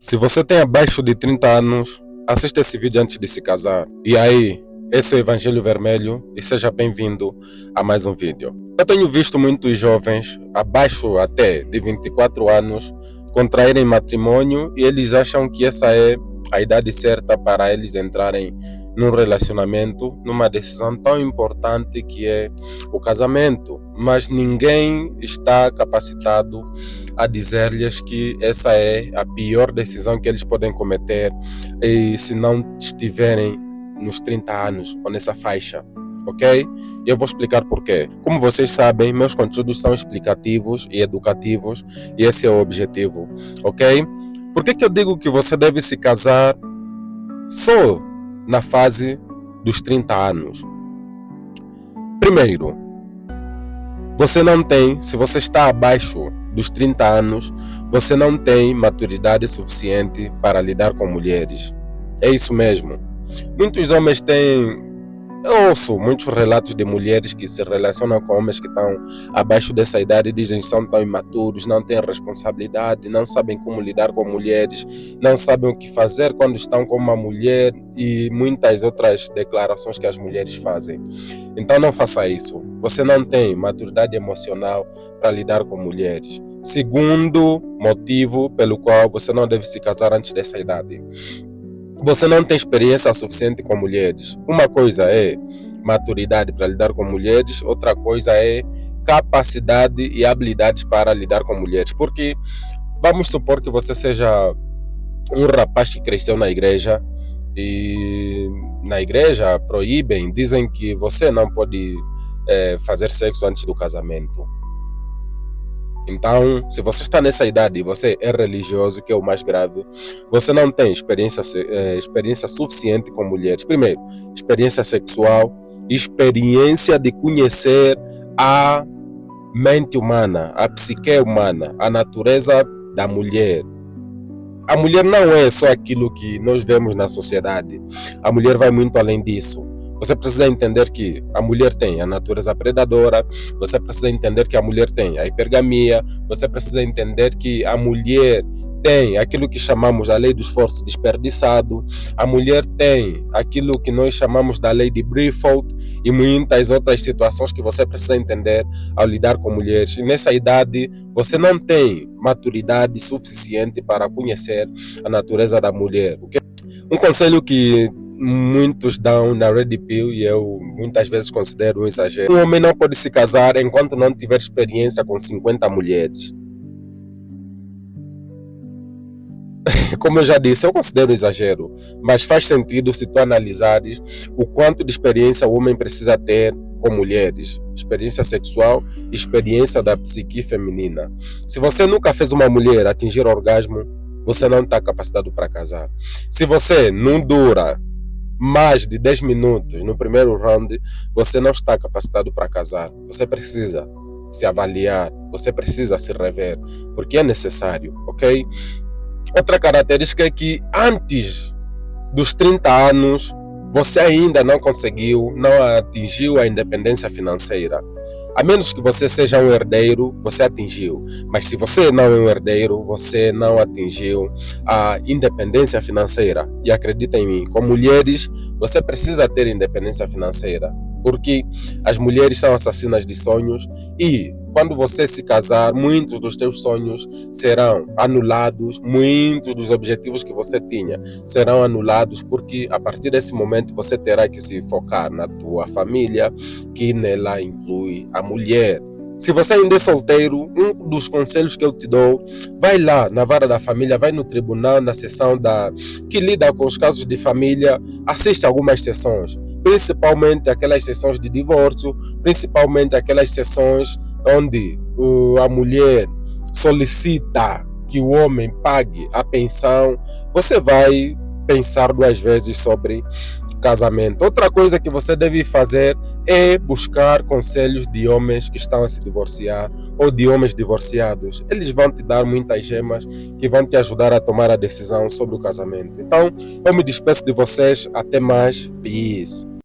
Se você tem abaixo de 30 anos, assista esse vídeo antes de se casar. E aí, esse é o Evangelho Vermelho e seja bem-vindo a mais um vídeo. Eu tenho visto muitos jovens, abaixo até de 24 anos, contraírem matrimônio e eles acham que essa é a idade certa para eles entrarem num relacionamento, numa decisão tão importante que é o casamento. Mas ninguém está capacitado a dizer-lhes que essa é a pior decisão que eles podem cometer e se não estiverem nos 30 anos ou nessa faixa, ok? E eu vou explicar porquê. Como vocês sabem, meus conteúdos são explicativos e educativos e esse é o objetivo, ok? Por que eu digo que você deve se casar só na fase dos 30 anos? Primeiro, se você está abaixo dos 30 anos, você não tem maturidade suficiente para lidar com mulheres. É isso mesmo. Muitos homens eu ouço muitos relatos de mulheres que se relacionam com homens que estão abaixo dessa idade e dizem que são tão imaturos, não têm responsabilidade, não sabem como lidar com mulheres, não sabem o que fazer quando estão com uma mulher e muitas outras declarações que as mulheres fazem. Então não faça isso. Você não tem maturidade emocional para lidar com mulheres. Segundo motivo pelo qual você não deve se casar antes dessa idade. Você não tem experiência suficiente com mulheres. Uma coisa é maturidade para lidar com mulheres, outra coisa é capacidade e habilidades para lidar com mulheres. Porque vamos supor que você seja um rapaz que cresceu na igreja e na igreja dizem que você não pode fazer sexo antes do casamento. Então, se você está nessa idade e você é religioso, que é o mais grave, você não tem experiência suficiente com mulheres. Primeiro, experiência sexual, experiência de conhecer a mente humana, a psique humana, a natureza da mulher. A mulher não é só aquilo que nós vemos na sociedade. A mulher vai muito além disso. Você precisa entender que a mulher tem a natureza predadora, você precisa entender que a mulher tem a hipergamia, você precisa entender que a mulher tem aquilo que chamamos da lei do esforço desperdiçado, a mulher tem aquilo que nós chamamos da lei de Briffault e muitas outras situações que você precisa entender ao lidar com mulheres. E nessa idade você não tem maturidade suficiente para conhecer a natureza da mulher. Um conselho que muitos dão na Red Pill e eu muitas vezes considero um exagero. Um homem não pode se casar enquanto não tiver experiência com 50 mulheres. Como eu já disse, eu considero exagero, mas faz sentido se tu analisares o quanto de experiência o homem precisa ter com mulheres. Experiência sexual, experiência da psique feminina. Se você nunca fez uma mulher atingir orgasmo, você não está capacitado para casar. Se você não dura mais de 10 minutos no primeiro round, você não está capacitado para casar. Você precisa se avaliar, você precisa se rever, porque é necessário, ok? Outra característica é que antes dos 30 anos, você ainda não atingiu a independência financeira. A menos que você seja um herdeiro, você atingiu. Mas se você não é um herdeiro, você não atingiu a independência financeira. E acredita em mim, com mulheres, você precisa ter independência financeira. Porque as mulheres são assassinas de sonhos e quando você se casar, muitos dos teus sonhos serão anulados, muitos dos objetivos que você tinha serão anulados, porque a partir desse momento você terá que se focar na tua família, que nela inclui a mulher. Se você ainda é solteiro, um dos conselhos que eu te dou, vai lá na vara da família, vai no tribunal, na sessão que lida com os casos de família, assiste algumas sessões, principalmente aquelas sessões de divórcio, principalmente aquelas sessões onde a mulher solicita que o homem pague a pensão. Você vai pensar 2 vezes sobre casamento. Outra coisa que você deve fazer é buscar conselhos de homens que estão a se divorciar ou de homens divorciados. Eles vão te dar muitas gemas que vão te ajudar a tomar a decisão sobre o casamento. Então, eu me despeço de vocês. Até mais. Peace.